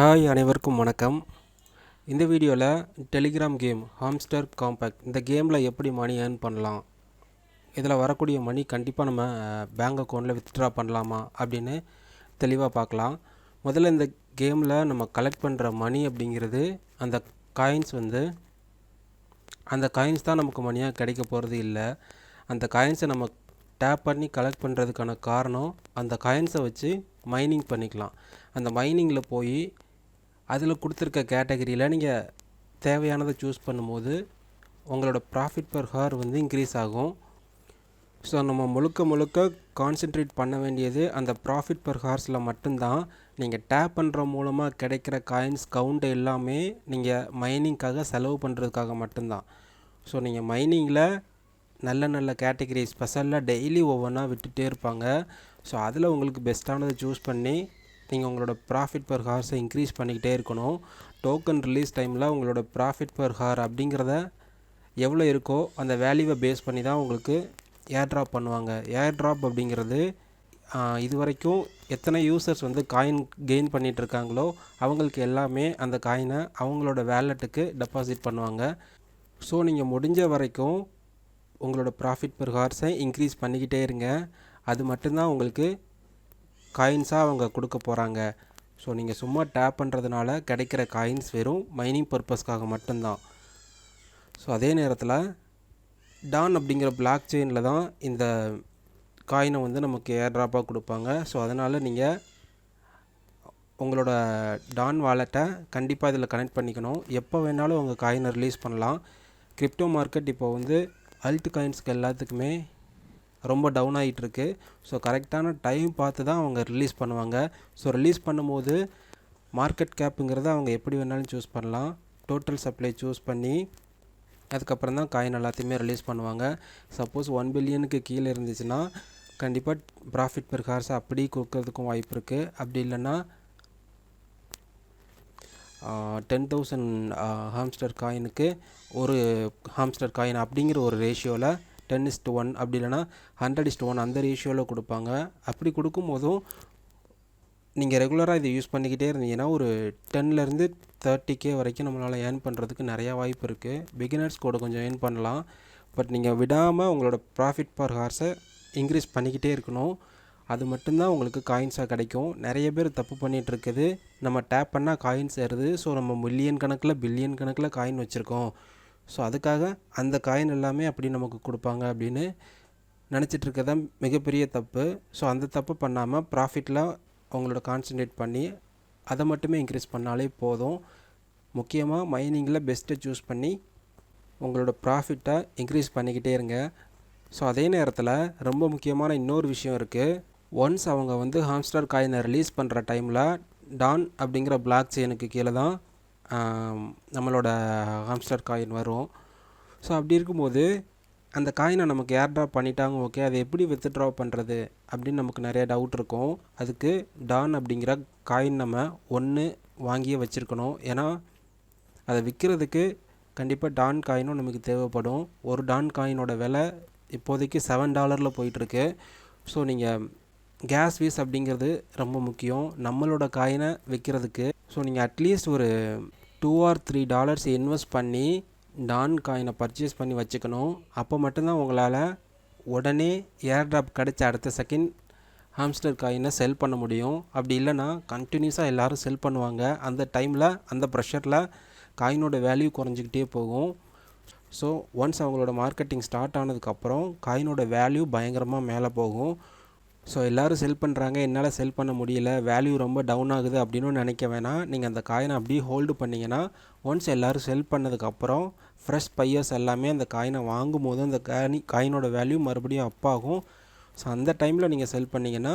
Hi அனைவருக்கும் வணக்கம். இந்த வீடியோவில் டெலிகிராம் கேம் ஹாம்ஸ்டர் காம்பேக்ட் இந்த கேமில் எப்படி மணி ஏர்ன் பண்ணலாம், இதில் வரக்கூடிய மணி கண்டிப்பாக நம்ம பேங்க் அக்கௌண்ட்டில் வித்ட்ரா பண்ணலாமா அப்படின்னு தெளிவாக பார்க்கலாம். முதல்ல இந்த கேமில் நம்ம கலெக்ட் பண்ணுற மணி அப்படிங்கிறது அந்த காயின்ஸ் அந்த காயின்ஸ் தான் நமக்கு மணியாக கிடைக்க போகிறது இல்லை. அந்த காயின்ஸை நம்ம டேப் பண்ணி கலெக்ட் பண்ணுறதுக்கான காரணம் அந்த காயின்ஸை வச்சு மைனிங் பண்ணிக்கலாம். அந்த மைனிங்கில் போய் அதில் கொடுத்துருக்க கேட்டகரியில் நீங்கள் தேவையானதை சூஸ் பண்ணும்போது உங்களோட ப்ராஃபிட் பர் ஹார் இன்க்ரீஸ் ஆகும். ஸோ நம்ம முழுக்க கான்சென்ட்ரேட் பண்ண வேண்டியது அந்த ப்ராஃபிட் பர் ஹார்ஸில் மட்டும்தான். நீங்கள் டேப் பண்ணுற மூலமாக கிடைக்கிற காயின்ஸ் கவுண்ட் எல்லாமே நீங்கள் மைனிங்காக செலவு பண்ணுறதுக்காக மட்டும்தான். ஸோ நீங்கள் மைனிங்கில் நல்ல கேட்டகரி ஸ்பெஷலாக டெய்லி ஒவ்வொன்றா விட்டுட்டே இருப்பாங்க. ஸோ அதில் உங்களுக்கு பெஸ்ட்டானதை சூஸ் பண்ணி நீங்கள் உங்களோட ப்ராஃபிட் பர் ஹார்ஸை இன்க்ரீஸ் பண்ணிக்கிட்டே இருக்கணும். டோக்கன் ரிலீஸ் டைமில் உங்களோட ப்ராஃபிட் பர் ஹார் அப்படிங்கிறத எவ்வளோ இருக்கோ அந்த வேல்யூவை பேஸ் பண்ணி தான் உங்களுக்கு ஏர் ட்ராப் பண்ணுவாங்க. ஏர் ட்ராப் அப்படிங்கிறது இது வரைக்கும் எத்தனை யூசர்ஸ் காயின் கெயின் பண்ணிகிட்ருக்காங்களோ அவங்களுக்கு எல்லாமே அந்த காயினை அவங்களோட வேலெட்டுக்கு டெபாசிட் பண்ணுவாங்க. ஸோ நீங்கள் முடிஞ்ச வரைக்கும் உங்களோட ப்ராஃபிட் பர் ஹார்ஸை இன்க்ரீஸ் பண்ணிக்கிட்டே இருங்க. அது மட்டும்தான் உங்களுக்கு காயின்ஸாக அவங்க கொடுக்க போகிறாங்க. ஸோ நீங்கள் சும்மா டேப் பண்ணுறதுனால கிடைக்கிற காயின்ஸ் வெறும் மைனிங் பர்பஸ்க்காக மட்டும்தான். ஸோ அதே நேரத்தில் டான் அப்படிங்கிற பிளாக் செயினில் தான் இந்த காயினை நமக்கு ஏர் ட்ராப்பாக கொடுப்பாங்க. ஸோ அதனால் நீங்கள் உங்களோட டான் வாலெட்டை கண்டிப்பாக இதில் கனெக்ட் பண்ணிக்கணும். எப்போ வேணாலும் உங்கள் காயினை ரிலீஸ் பண்ணலாம். கிரிப்டோ மார்க்கெட் இப்போ அல்ட் காயின்ஸ்க்கு எல்லாத்துக்குமே ரொம்ப டவுன் ஆகிட்டுருக்கு. ஸோ கரெக்டான டைம் பார்த்து தான் அவங்க ரிலீஸ் பண்ணுவாங்க. ஸோ ரிலீஸ் பண்ணும்போது மார்க்கெட் கேப்புங்கிறத அவங்க எப்படி வேணாலும் சூஸ் பண்ணலாம். டோட்டல் சப்ளை சூஸ் பண்ணி அதுக்கப்புறம் தான் காயின் எல்லாத்தையுமே ரிலீஸ் பண்ணுவாங்க. சப்போஸ் 1 பில்லியனுக்கு கீழே இருந்துச்சுன்னா கண்டிப்பாக ப்ராஃபிட் பெர் ஹார்ஸை அப்படி கொடுக்கறதுக்கும் வாய்ப்பு இருக்குது. அப்படி இல்லைன்னா 10,000 ஹாம்ஸ்டர் காயினுக்கு ஒரு ஹாம்ஸ்டர் காயின் அப்படிங்கிற ஒரு ரேஷியோவில் 10:1 அப்படி இல்லைனா 100:1 அந்த ரேஷியோவில் கொடுப்பாங்க. அப்படி கொடுக்கும்போதும் நீங்கள் ரெகுலராக இதை யூஸ் பண்ணிக்கிட்டே இருந்தீங்கன்னா ஒரு 10லேருந்து 30K வரைக்கும் நம்மளால் ஏர்ன் பண்ணுறதுக்கு நிறையா வாய்ப்பு இருக்குது. பிகினர்ஸ் கூட கொஞ்சம் ஏர்ன் பண்ணலாம். பட் நீங்கள் விடாமல் உங்களோட ப்ராஃபிட் பர் ஹார்ஸை இன்க்ரீஸ் பண்ணிக்கிட்டே இருக்கணும். அது மட்டும்தான் உங்களுக்கு காயின்ஸாக கிடைக்கும். நிறைய பேர் தப்பு பண்ணிகிட்டு இருக்குது. நம்ம டேப் பண்ணால் காயின்ஸ் ஏறுது, ஸோ நம்ம மில்லியன் கணக்கில் பில்லியன் கணக்கில் காயின் வச்சுருக்கோம், ஸோ அதுக்காக அந்த காயின் எல்லாமே அப்படி நமக்கு கொடுப்பாங்க அப்படின்னு நினச்சிட்ருக்கதா மிகப்பெரிய தப்பு. ஸோ அந்த தப்பு பண்ணாமல் ப்ராஃபிட்டில் அவங்களோட கான்சன்ட்ரேட் பண்ணி அதை மட்டுமே இன்க்ரீஸ் பண்ணாலே போதும். முக்கியமாக மைனிங்கில் பெஸ்ட்டை சூஸ் பண்ணி உங்களோட ப்ராஃபிட்டை இன்க்ரீஸ் பண்ணிக்கிட்டே இருங்க. ஸோ அதே நேரத்தில் ரொம்ப முக்கியமான இன்னொரு விஷயம் இருக்குது. ஒன்ஸ் அவங்க ஹாம்ஸ்டர் காயினை ரிலீஸ் பண்ணுற டைமில் டான் அப்படிங்கிற பிளாக் செயினுக்கு கீழே தான் நம்மளோட ஹாம்ஸ்டர் காயின் வரும். ஸோ அப்படி இருக்கும்போது அந்த காயினை நமக்கு ஏர் ட்ராப் பண்ணிட்டாங்க, ஓகே, அதை எப்படி வித்ட்ரா பண்ணுறது அப்படின்னு நமக்கு நிறைய டவுட் இருக்கும். அதுக்கு டான் அப்படிங்கிற காயின் நம்ம ஒன்று வாங்கியே வச்சுருக்கணும். ஏன்னா அதை விற்கிறதுக்கு கண்டிப்பாக டான் காயினும் நமக்கு தேவைப்படும். ஒரு டான் காயினோட விலை இப்போதைக்கு $7 போயிட்டுருக்கு. ஸோ நீங்கள் கேஸ் ஃபீஸ் அப்படிங்கிறது ரொம்ப முக்கியம் நம்மளோட காயினை விற்கிறதுக்கு. ஸோ நீங்கள் அட்லீஸ்ட் ஒரு $2 or $3 இன்வெஸ்ட் பண்ணி டான் காயினை பர்ச்சேஸ் பண்ணி வச்சுக்கணும். அப்போ மட்டும்தான் உங்களால் உடனே ஏர் ட்ராப் கிடச்ச அடுத்த செகண்ட் ஹாம்ஸ்டர் காயினை செல் பண்ண முடியும். அப்படி இல்லைன்னா கண்டினியூஸாக எல்லோரும் செல் பண்ணுவாங்க. அந்த டைமில் அந்த ப்ரெஷரில் காயினோட வேல்யூ குறைஞ்சிக்கிட்டே போகும். ஸோ ஒன்ஸ் அவங்களோட மார்க்கெட்டிங் ஸ்டார்ட் ஆனதுக்கப்புறம் காயினோட வேல்யூ பயங்கரமாக மேலே போகும். ஸோ எல்லோரும் செல் பண்ணுறாங்க, என்னால் செல் பண்ண முடியல, வேல்யூ ரொம்ப டவுன் ஆகுது அப்படின்னு நினைக்க வேணாம். நீங்கள் அந்த காயினை அப்படியே ஹோல்டு பண்ணிங்கன்னா ஒன்ஸ் எல்லோரும் செல் பண்ணதுக்கப்புறம் ஃப்ரெஷ் பையர்ஸ் எல்லாமே அந்த காயினை வாங்கும் போது அந்த காயினோட வேல்யூ மறுபடியும் அப் ஆகும். ஸோ அந்த டைமில் நீங்கள் செல் பண்ணிங்கன்னா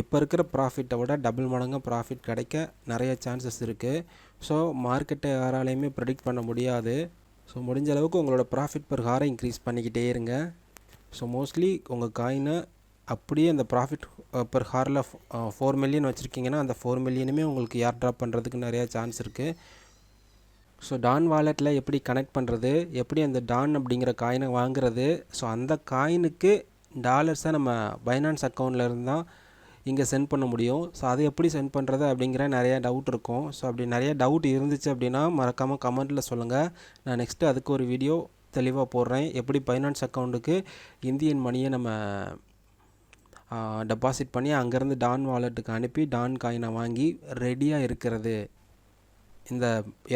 இப்போ இருக்கிற ப்ராஃபிட்டை விட டபுள் மடங்காக ப்ராஃபிட் கிடைக்க நிறைய சான்சஸ் இருக்குது. ஸோ மார்க்கெட்டை யாராலையுமே ப்ரெடிக்ட் பண்ண முடியாது. ஸோ முடிஞ்ச அளவுக்கு உங்களோட ப்ராஃபிட் பர் ஹாரை இன்க்ரீஸ் பண்ணிக்கிட்டே இருங்க. ஸோ மோஸ்ட்லி உங்கள் காயினை அப்படியே அந்த ப்ராஃபிட் பர் ஹாரில் 4 மில்லியன் வச்சுருக்கீங்கன்னா அந்த 4 மில்லியனுமே உங்களுக்கு ஏர் ட்ராப் பண்ணுறதுக்கு நிறையா சான்ஸ் இருக்குது. ஸோ டான் வாலெட்டில் எப்படி கனெக்ட் பண்ணுறது, எப்படி அந்த டான் அப்படிங்கிற காயினை வாங்குறது, ஸோ அந்த காயினுக்கு டாலர்ஸை நம்ம பைனான்ஸ் அக்கௌண்ட்டில் இருந்தால் இங்கே சென்ட் பண்ண முடியும். ஸோ அது எப்படி சென்ட் பண்ணுறது அப்படிங்கிற நிறையா டவுட் இருக்கும். ஸோ அப்படி நிறைய டவுட் இருந்துச்சு அப்படின்னா மறக்காமல் கமெண்ட்டில் சொல்லுங்கள். நான் நெக்ஸ்ட்டு அதுக்கு ஒரு வீடியோ தெளிவாக போடுறேன். எப்படி பைனான்ஸ் அக்கௌண்ட்டுக்கு இந்தியன் மணியை நம்ம டெபாசிட் பண்ணி அங்கேருந்து டான் வாலெட்டுக்கு அனுப்பி டான் காயினை வாங்கி ரெடியாக இருக்கிறது இந்த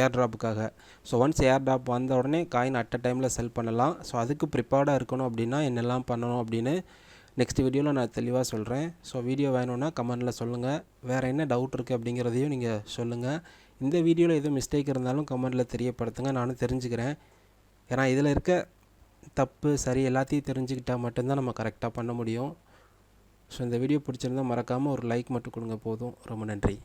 ஏர்ட்ராப்புக்காக. ஸோ ஒன்ஸ் ஏர்ட்ராப் வந்த உடனே காயின் அட் அ டைமில் செல் பண்ணலாம். ஸோ அதுக்கு ப்ரிப்பேர்டாக இருக்கணும் அப்படின்னா என்னெல்லாம் பண்ணணும் அப்படின்னு நெக்ஸ்ட் வீடியோவில் நான் தெளிவாக சொல்கிறேன். ஸோ வீடியோ வேணும்னா கமெண்டில் சொல்லுங்கள். வேறு என்ன டவுட் இருக்குது அப்படிங்கிறதையும் நீங்கள் சொல்லுங்கள். இந்த வீடியோவில் எதுவும் மிஸ்டேக் இருந்தாலும் கமெண்டில் தெரியப்படுத்துங்க, நானும் தெரிஞ்சுக்கிறேன். ஏன்னா இதில் இருக்க தப்பு சரி எல்லாத்தையும் தெரிஞ்சுக்கிட்டால் மட்டும்தான் நம்ம கரெக்டாக பண்ண முடியும். ஸோ இந்த வீடியோ பிடிச்சிருந்தால் மறக்காமல் ஒரு லைக் மட்டும் கொடுங்க போதும். ரொம்ப நன்றி.